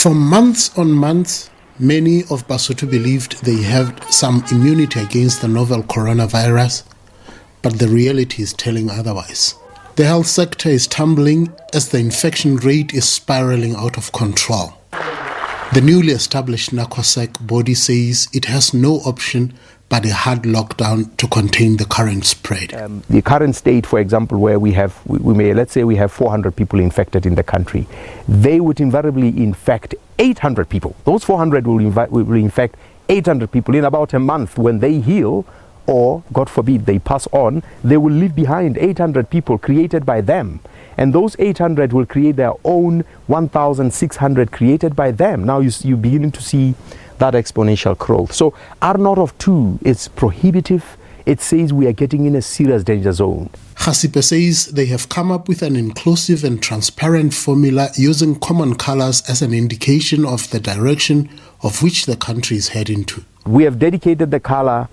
For months on months, many of Basotho believed they had some immunity against the novel coronavirus, but the reality is telling otherwise. The health sector is tumbling as the infection rate is spiraling out of control. The newly established NACOSEC body says it has no option but a hard lockdown to contain the current spread. The current state, for example, where let's say we have 400 people infected in the country, they would invariably infect 800 people. Those 400 will infect 800 people in about a month. When they heal, or God forbid they pass on, they will leave behind 800 people created by them. And those 800 will create their own 1,600 created by them. Now you're beginning to see that exponential growth. So R naught of 2 is prohibitive. It says we are getting in a serious danger zone. Hasipe says they have come up with an inclusive and transparent formula using common colors as an indication of the direction of which the country is heading to. We have dedicated the color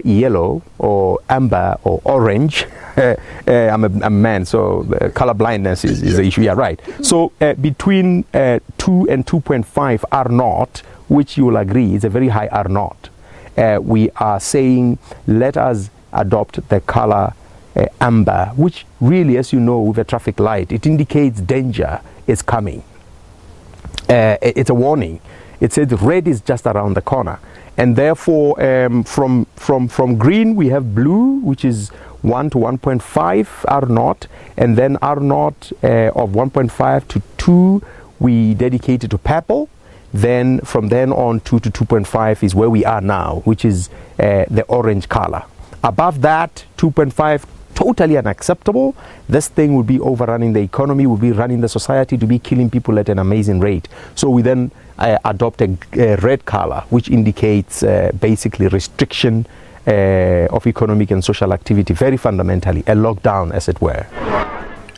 yellow or amber or orange. I'm a man, so color blindness is the issue. Yeah, right. So between 2 and 2.5 R naught, which you will agree is a very high R naught, we are saying let us adopt the color amber, which really, as you know, with a traffic light, it indicates danger is coming. It's a warning. It says red is just around the corner. And therefore, from green, we have blue, which is 1 to 1.5 R naught, and then R naught of 1.5 to 2, we dedicate it to purple. Then from then on, 2 to 2.5 is where we are now, which is the orange color. Above that, 2.5, totally unacceptable. This thing will be overrunning the economy, will be running the society, to be killing people at an amazing rate. So we then adopt a red color, which indicates basically restriction of economic and social activity, very fundamentally, a lockdown, as it were.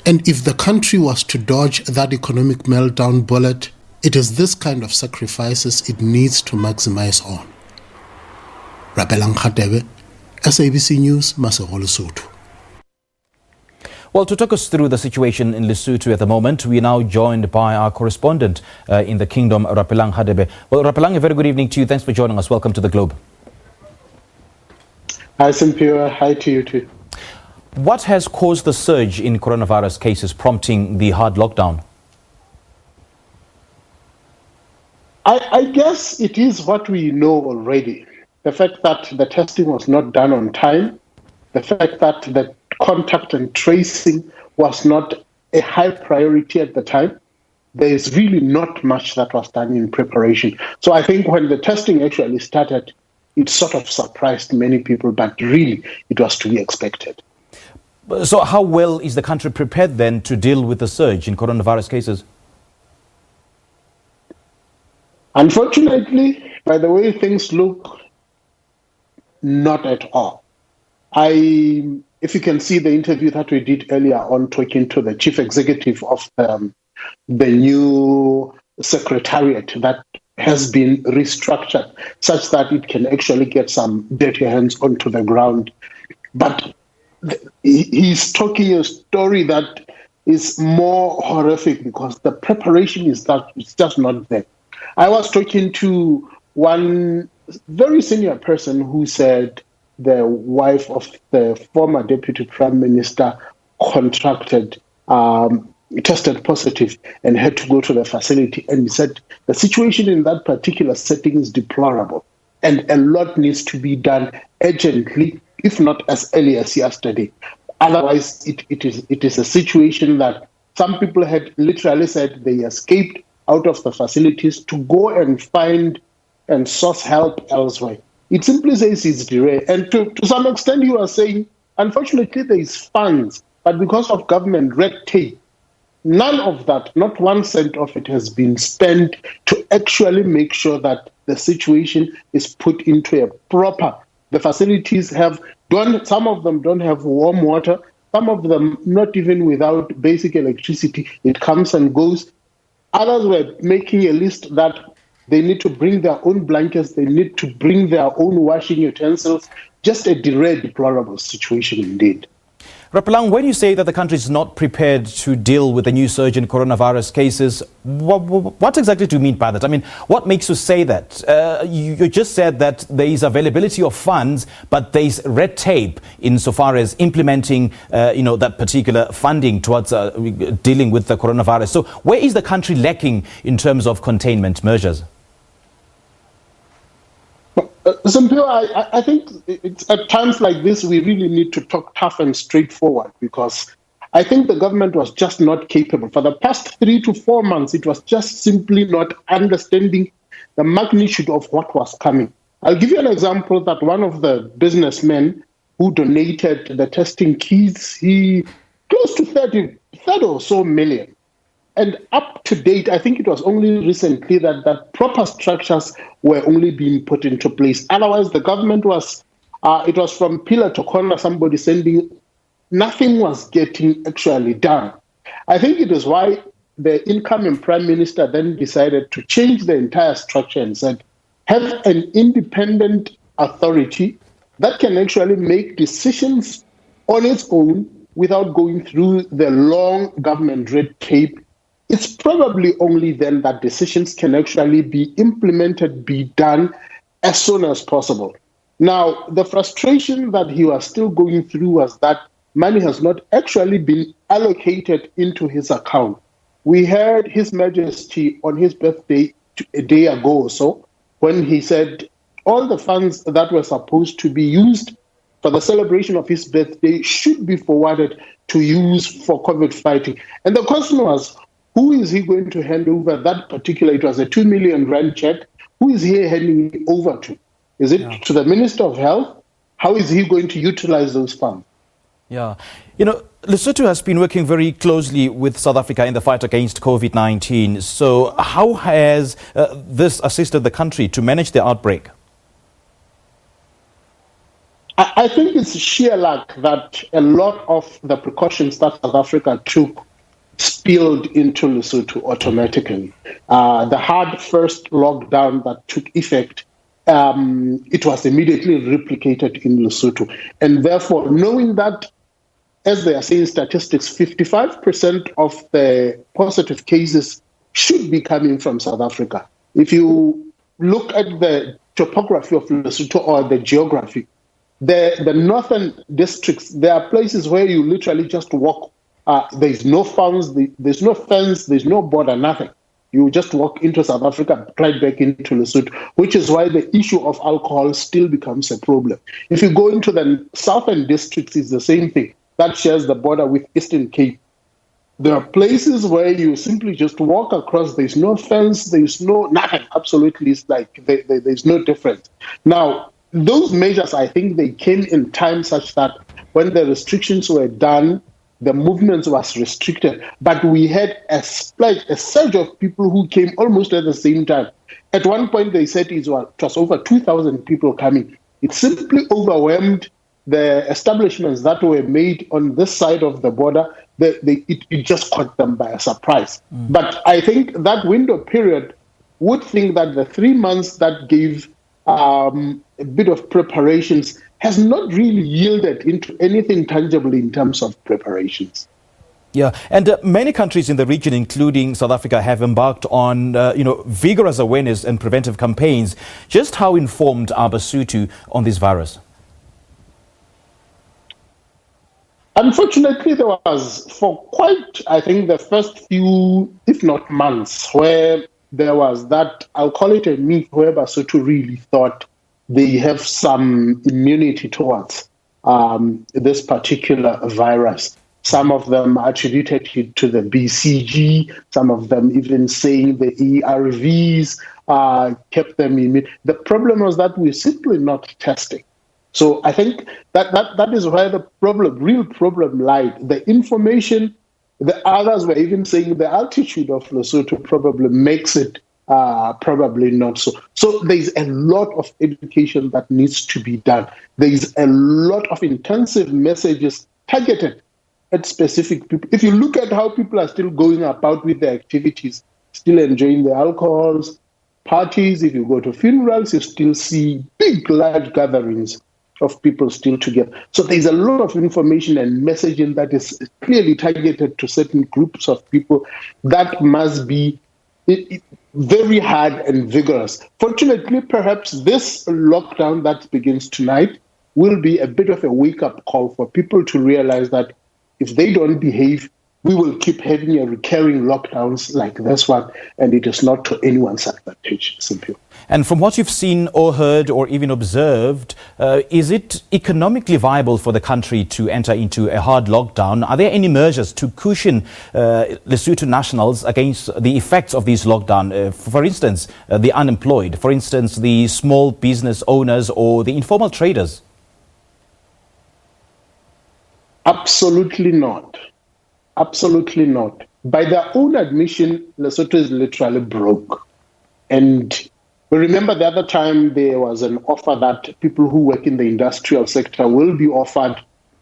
And if the country was to dodge that economic meltdown bullet, it is this kind of sacrifices it needs to maximize on. Rapelang Radebe, SABC News, Lesoth. Well, to talk us through the situation in Lesotho at the moment, we are now joined by our correspondent in the Kingdom, Rapelang Radebe. Well, Rapelang, a very good evening to you. Thanks for joining us. Welcome to the Globe. Hi, Simpiwa. Hi to you too. What has caused the surge in coronavirus cases, prompting the hard lockdown? I guess it is what we know already. The fact that the testing was not done on time, the fact that the contact and tracing was not a high priority at the time. There is really not much that was done in preparation. So I think when the testing actually started, it sort of surprised many people, but really it was to be expected. So how well is the country prepared then to deal with the surge in coronavirus cases? Unfortunately, by the way things look, not at all. If you can see the interview that we did earlier on, talking to the chief executive of the new Secretariat that has been restructured such that it can actually get some dirty hands onto the ground. But he's talking a story that is more horrific because the preparation is just not there. I was talking to one very senior person who said the wife of the former deputy prime minister tested positive and had to go to the facility. And he said the situation in that particular setting is deplorable and a lot needs to be done urgently, if not as early as yesterday. Otherwise, it is a situation that some people had literally said they escaped out of the facilities to go and find and source help elsewhere. It simply says it's derailed. And to some extent, you are saying, unfortunately, there is funds, but because of government red tape, none of that, not 1 cent of it has been spent to actually make sure that the situation is put into a proper. The facilities some of them don't have warm water, some of them not even without basic electricity. It comes and goes. Others were making a list that they need to bring their own blankets, they need to bring their own washing utensils. Just a deplorable situation indeed. Rapelang, when you say that the country is not prepared to deal with the new surge in coronavirus cases, what exactly do you mean by that? I mean, what makes you say that? You just said that there is availability of funds, but there is red tape insofar as implementing, that particular funding towards dealing with the coronavirus. So where is the country lacking in terms of containment measures? Simply, I think it's at times like this we really need to talk tough and straightforward, because I think the government was just not capable. For the past 3 to 4 months, it was just simply not understanding the magnitude of what was coming. I'll give you an example that one of the businessmen who donated the testing kits, he close to 30 or so million. And up to date, I think it was only recently that proper structures were only being put into place. Otherwise, the government was, it was from pillar to corner, somebody sending, nothing was getting actually done. I think it is why the incoming prime minister then decided to change the entire structure and said, have an independent authority that can actually make decisions on its own without going through the long government red tape. It's probably only then that decisions can actually be implemented, be done as soon as possible. Now, the frustration that he was still going through was that money has not actually been allocated into his account. We heard His Majesty on his birthday a day ago or so, when he said all the funds that were supposed to be used for the celebration of his birthday should be forwarded to use for COVID fighting. And the question was, who is he going to hand over that particular, it was a 2 million rand check, who is he handing it over to? Is it to the Minister of Health? How is he going to utilize those funds? Yeah. Lesotho has been working very closely with South Africa in the fight against COVID-19. So how has this assisted the country to manage the outbreak? I think it's sheer luck that a lot of the precautions that South Africa took spilled into Lesotho automatically. The hard first lockdown that took effect, it was immediately replicated in Lesotho. And therefore, knowing that, as they are saying statistics, 55% of the positive cases should be coming from South Africa. If you look at the topography of Lesotho or the geography, the northern districts, there are places where you literally just walk. There's no fence, there's no border, nothing. You just walk into South Africa, right back into Lesotho, which is why the issue of alcohol still becomes a problem. If you go into the southern districts, it's the same thing. That shares the border with Eastern Cape. There are places where you simply just walk across, there's no fence, there's no nothing, absolutely. It's like there's no difference. Now, those measures, I think they came in time such that when the restrictions were done, the movements was restricted, but we had a surge of people who came almost at the same time. At one point, they said it was over 2,000 people coming. It simply overwhelmed the establishments that were made on this side of the border. It just caught them by a surprise. But I think that window period would think that the 3 months that gave a bit of preparations has not really yielded into anything tangible in terms of preparations. Yeah, and many countries in the region, including South Africa, have embarked on, vigorous awareness and preventive campaigns. Just how informed are Basotho on this virus? Unfortunately, there was for quite, I think, the first few, if not months, where there was that, I'll call it a myth, where Basotho really thought they have some immunity towards this particular virus. Some of them attributed it to the BCG, some of them even saying the ARVs kept them immune. The problem was that we're simply not testing. So I think that is where the real problem lied. The information, the others were even saying the altitude of Lesotho probably makes it probably not so. So there's a lot of education that needs to be done. There's a lot of intensive messages targeted at specific people. If you look at how people are still going about with their activities, still enjoying the alcohols, parties, if you go to funerals, you still see big, large gatherings of people still together. So there's a lot of information and messaging that is clearly targeted to certain groups of people that must be very hard and vigorous. Fortunately, perhaps this lockdown that begins tonight will be a bit of a wake-up call for people to realize that if they don't behave, we will keep having a recurring lockdowns like this one, and it is not to anyone's advantage, simply. And from what you've seen or heard or even observed, is it economically viable for the country to enter into a hard lockdown? Are there any measures to cushion Lesotho nationals against the effects of these lockdown? For instance, the unemployed, for instance, the small business owners or the informal traders? Absolutely not. Absolutely not. By their own admission, Lesotho is literally broke. And we remember the other time there was an offer that people who work in the industrial sector will be offered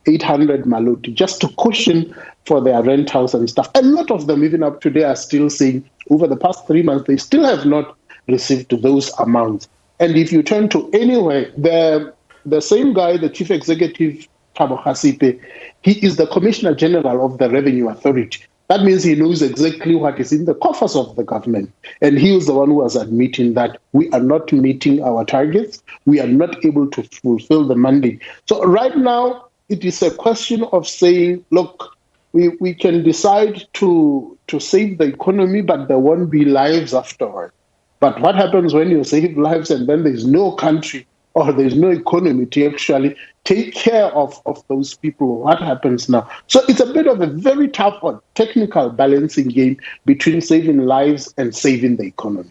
800 maloti just to cushion for their rentals and stuff. A lot of them, even up today, are still saying over the past 3 months, they still have not received those amounts. And if you turn to anywhere, the same guy, the chief executive, Thabo Khasipe, he is the Commissioner General of the Revenue Authority. That means he knows exactly what is in the coffers of the government. And he was the one who was admitting that we are not meeting our targets. We are not able to fulfill the mandate. So right now, it is a question of saying, look, we can decide to save the economy, but there won't be lives afterward. But what happens when you save lives and then there's no country or there's no economy to actually take care of those people? What happens now? So it's a bit of a very tough or technical balancing game between saving lives and saving the economy.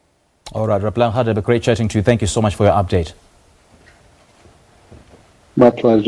All right, Rapelang Radebe, great chatting to you. Thank you so much for your update. My pleasure.